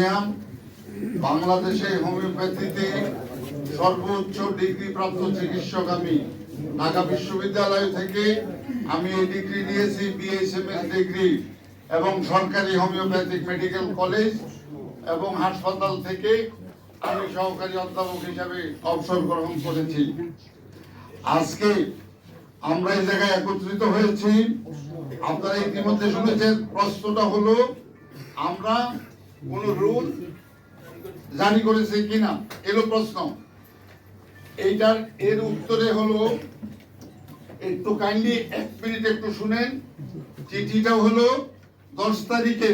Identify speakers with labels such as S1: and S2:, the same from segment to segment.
S1: ভূঁইয়া বাংলাদেশে হোমিওপ্যাথিতে সর্বোচ্চ ডিগ্রি প্রাপ্ত চিকিৎসক। আমি ঢাকা বিশ্ববিদ্যালয় থেকে আমি এই ডিগ্রি নিয়েছি, বিএসএমএস ডিগ্রি, এবং সরকারি হোমিওপ্যাথিক মেডিকেল কলেজ এবং হাসপাতাল থেকে আমি সহকারী অধ্যাপক হিসাবে অবসর গ্রহণ করেছি। আজকে আমরা এই জায়গায় একত্রিত হয়েছি, আপনারা ইতিমধ্যে শুনেছেন। প্রশ্নটা হলো আমরা কোন রুল জারি করেছি কিনা, এলো প্রশ্ন। এইটার এর উত্তরে হলো, একটু কাইন্ডলি 1 মিনিট একটু শুনেন। চিঠিটা হলো 10 তারিখে,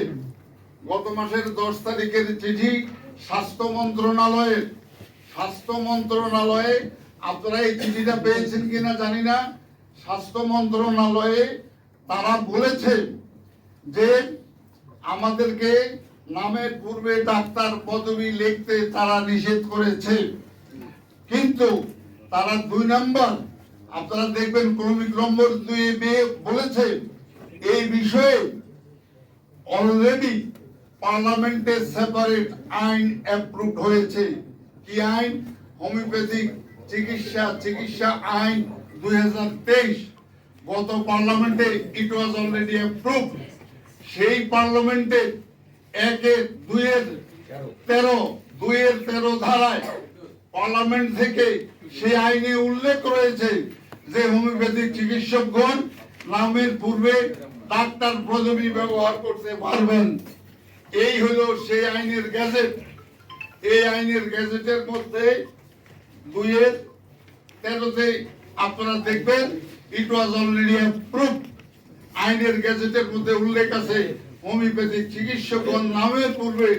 S1: গত মাসের 10 তারিখের চিঠি স্বাস্থ্য মন্ত্রণালয়ে। আপনারা এই চিঠিটা পেয়েছেন কিনা জানি না। স্বাস্থ্য মন্ত্রণালয়ে তারা বলেছে যে আমাদেরকে নামের পূর্বে ডাক্তার পদবি লিখতে তারা নিষেধ করেছে, কিন্তু তারা 2 নম্বর, আপনারা দেখবেন ক্রমিক নম্বর 2 বলেছে এই বিষয়ে অলরেডি পার্লামেন্টে সেপারেট আইন অ্যাপ্রুভ হয়েছে। কি আইন? হোমিওপ্যাথিক চিকিৎসা আইন 2023। গত পার্লামেন্টে ইট ওয়াজ অলরেডি অ্যাপ্রুভ। সেই পার্লামেন্টে 2-13 ধারায় পার্লামেন্ট থেকে সেই আইনে উল্লেখ রয়েছে যে হোমিওপ্যাথিক চিকিৎসকগণ নামের পূর্বে ডাক্তার পদবি ব্যবহার করতে পারবেন। এই হলো সেই আইনের গ্যাজেট। এই আইনের গ্যাজেটের মধ্যে 2-13 আপনারা দেখবেন ইট ওয়াজ অলরেডি অ্যাপ্রুভ। আইনের গ্যাজেটের মধ্যে উল্লেখ আছে হোমিওপ্যাথিক চিকিৎসকগণ নামের পূর্বে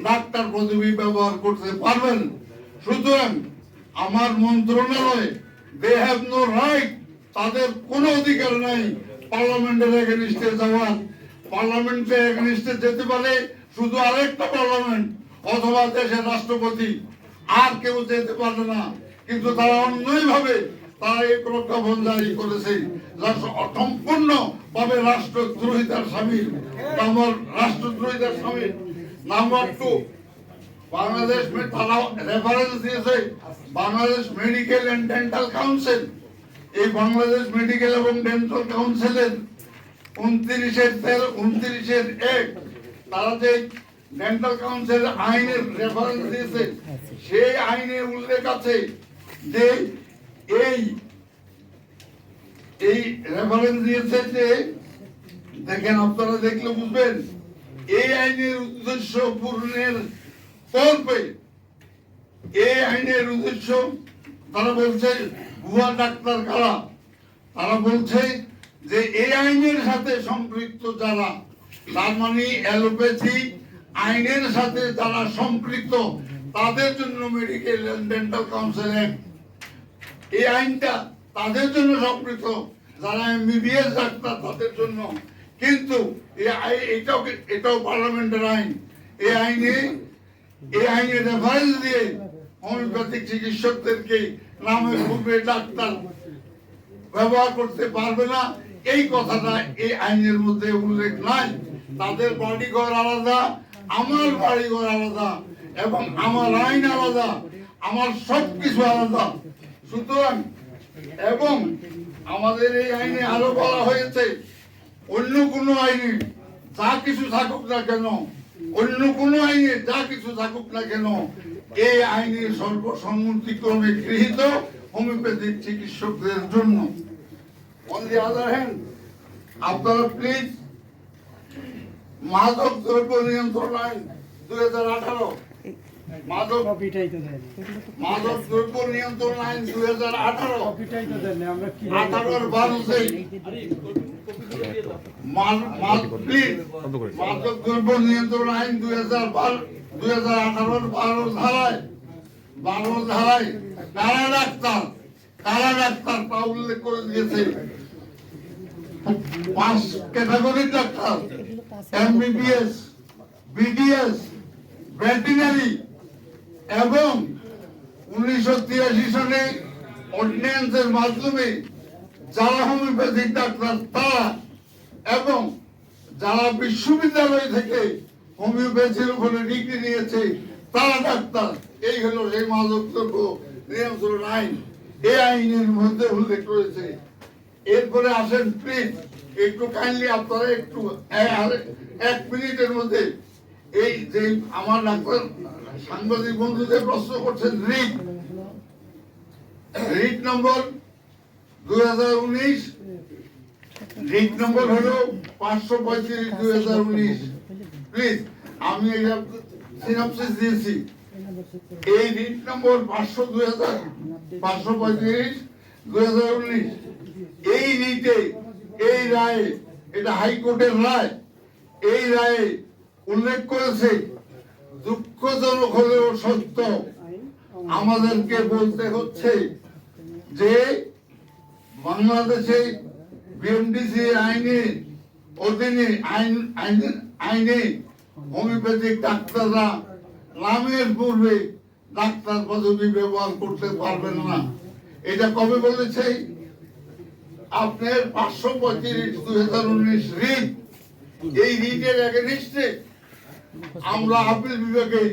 S1: ডাক্তার পদবি ব্যবহার করতে পারবেন। সুতরাং আমার মন্ত্রণালয়, দে হ্যাভ নো রাইট, তাদের কোনো অধিকার নাই পার্লামেন্টের এগেইনস্টে যাওয়ার। পার্লামেন্টে এগেইনস্টে যেতে পারে শুধু আরেকটা পার্লামেন্ট অথবা দেশের রাষ্ট্রপতি, আর কেউ যেতে পারবে না। কিন্তু তারা অন্যায়ভাবে তারা এই প্রজ্ঞাপন জারি করেছে, যা সম্পূর্ণ ভাবে রাষ্ট্রদ্রোহিতার সামিল। নাম্বার 2, বাংলাদেশ তারা রেফারেন্স দিয়েছে Bangladesh medical and dental council. এই বাংলাদেশ মেডিকেল এবং ডেন্টাল কাউন্সিলের 29-1 তারা যে ডেন্টাল কাউন্সিল আইনের রেফারেন্স দিয়েছে, সেই আইনে উল্লেখ আছে যে এই রেফারেন্স দিয়েছে যে, দেখেন আপনারা দেখলে বুঝবেন, এই আইনের উদ্দেশ্য পূরণের কল্পে এই আইনের উদ্দেশ্য তারা বলছে ভুয়া ডাক্তার কারা। তারা বলছে যে এই আইনের সাথে সম্পৃক্ত যারা, তার মানে অ্যালোপ্যাথি আইনের সাথে যারা সম্পৃক্ত তাদের জন্য medical and dental council act, এই আইনটা তাদের জন্য সম্পৃক্ত, যারা এমবিবিএস ডাক্তার তাদের জন্য। কিন্তু এটাও পার্লামেন্টের আইন। এই আইনে রেফারেন্স দিয়ে হোমিওপ্যাথিক চিকিৎসকদেরকে নামের পূর্বে ডাক্তার ব্যবহার করতে পারবে না, এই কথাটা এই আইনের মধ্যে উল্লেখ নাই। তাদের বাড়িঘর আলাদা, আমার বাড়িঘর আলাদা, এবং আমার আইন আলাদা, আমার সবকিছু আলাদা। সুতরাং এবং আমাদের এই আইনে আরো বলা হয়েছে অন্য কোন আইনে যা কিছু থাকুক না কেন, এই আইনে সর্বসম্মতিক্রমে গৃহীত হোমিওপ্যাথিক চিকিৎসকদের জন্য। অন দি আদার হ্যান্ড, আপনারা প্লিজ মাদক দ্রব্য নিয়ন্ত্রণ আইন 2018, মাদক দ্রব্য নিয়ন্ত্রণ আইন 2018, 18 মাদক দ্রব্য নিয়ন্ত্রণ আইন 2018 ধারায় কারা ডাক্তার তা উল্লেখ করে দিয়েছে। 5 ক্যাটাগরির ডাক্তার, এমবিবিএস, বিডিএস, ভেটেরিনারি, এবং 1983 সালে অর্ডিন্যান্সের মাধ্যমে যারা হোমিওপ্যাথিক ডাক্তার তারা, এবং যারা বিশ্ববিদ্যালয় থেকে হোমিওপ্যাথির উপরে ডিগ্রি নিয়েছে তারা ডাক্তার। এই হলো সেই মাদক দ্রব্য নিয়ন্ত্রণ আইন, এই আইনের মধ্যে উল্লেখ রয়েছে। এরপরে আসেন প্লিজ একটু কাইন্ডলি আপনারা একটু 1 মিনিটের মধ্যে এই যে আমার ডাক্তার সাংবাদিক বন্ধুদের প্রশ্ন করছেন রিট নম্বর 2019, রিট নম্বর হলো 535/2019। প্লিজ আমি এটা সিনপসিস দিয়েছি। এই রিট নম্বর 535/2019 এই রিটে এই রায়ে, এটা হাইকোর্টের রায়, এই রায়ে উল্লেখ করেছে, দুঃখজনক হলেও সত্য, আমাদেরকে বলতে হচ্ছে যে বাংলাদেশে বিএমডিসি আইনের অধীনে আইনে হোমিওপ্যাথিক ডাক্তাররা নামের পূর্বে ডাক্তার পদবি ব্যবহার করতে পারবেন না। এটা কবে বলেছে? আপনার 535/2019 রিট, এই রিটের এগেইনস্টে আমরা আপিল বিভাগে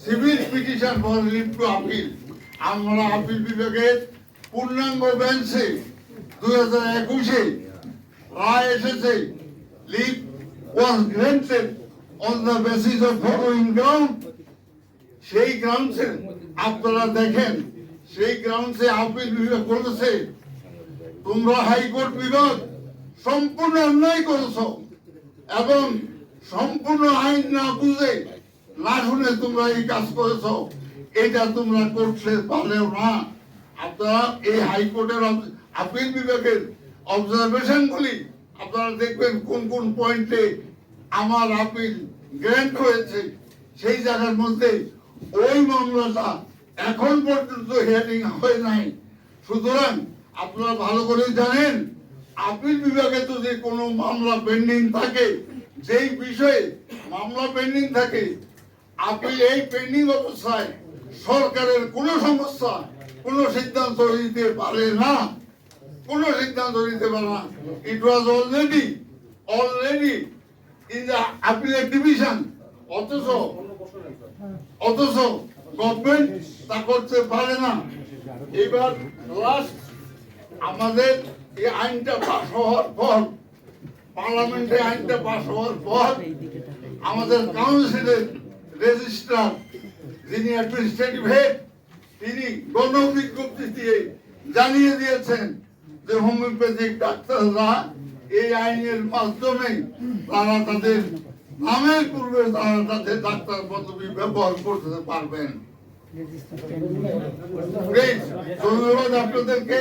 S1: civil petition for leave to appeal, আমরা আপিল বিভাগের পূর্ণাঙ্গ বেঞ্চে 2021-এ রায় এসেছে। Leave was granted on the basis of following ground. সেই গ্রাউন্ডসে আপনারা দেখেন, সেই গ্রাউন্ডসে আপিল বিভাগ বলেছে তোমরা হাইকোর্ট বিভাগ সম্পূর্ণ অন্যায় করেছো এবং সম্পূর্ণ আইন না বুঝে না শুনে তোমরা এই কাজ করেছো, এটা তোমরা করতে পারলেও না। আপনারা এই হাইকোর্টের আপিল বিভাগের অবজারভেশন গুলি আপনারা দেখবেন কোন কোন পয়েন্টে আমার আপিল গ্র্যান্ট হয়েছে। সেই জায়গার মধ্যে ওই মামলাটা এখন পর্যন্ত হিয়ারিং হয় নাই। সুতরাং আপনারা ভালো করে জানেন, আপিল বিভাগে যদি কোনো মামলা পেন্ডিং থাকে, যেই বিষয়ে মামলা পেন্ডিং থাকে, আপিল এই পেন্ডিং অবস্থায় সরকারের কোনো সমস্যা কোনো সিদ্ধান্ত নিতে পারে না, কোনো সিদ্ধান্ত নিতে পারে না। It was already in the appellate division, অথচ গভর্নমেন্ট তা করতে পারে না। এবার লাস্ট আমাদের এই আইনটা পাস হওয়ার পর, পার্লামেন্টে আইনটা পাস হওয়ার পর আমাদের কাউন্সিলের রেজিস্ট্রার যিনি অ্যাডমিনিস্ট্রেটিভ হেড, তিনি গণবিজ্ঞপ্তি দিয়ে জানিয়ে দিয়েছেন যে হোমিওপ্যাথিক ডাক্তাররা এই আইনের মাধ্যমে তারা তাদের নামের পূর্বে তারা তাদের ডাক্তার পদবি ব্যবহার করতে পারবেন। ধন্যবাদ আপনাদেরকে।